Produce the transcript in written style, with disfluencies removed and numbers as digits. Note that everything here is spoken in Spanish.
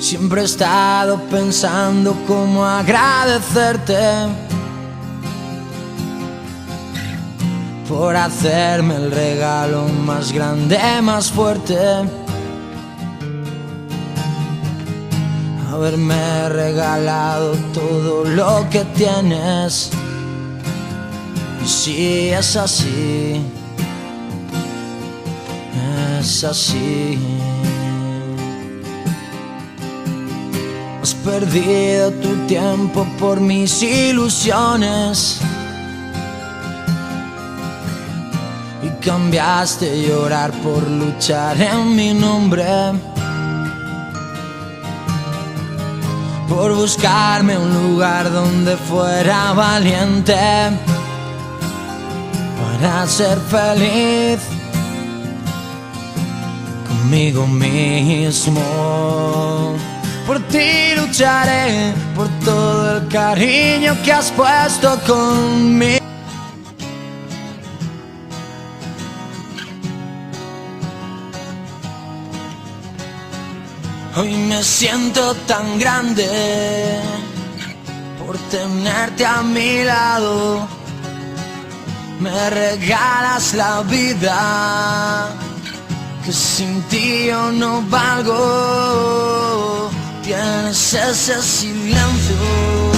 Siempre he estado pensando cómo agradecerte por hacerme el regalo más grande, más fuerte. Haberme regalado todo lo que tienes. Y si es así, es así. Has perdido tu tiempo por mis ilusiones y cambiaste llorar por luchar en mi nombre, por buscarme un lugar donde fuera valiente para ser feliz conmigo mismo. Por ti lucharé, por todo el cariño que has puesto conmigo. Hoy me siento tan grande por tenerte a mi lado. Me regalas la vida, que sin ti yo no valgo. Tienes ese silencio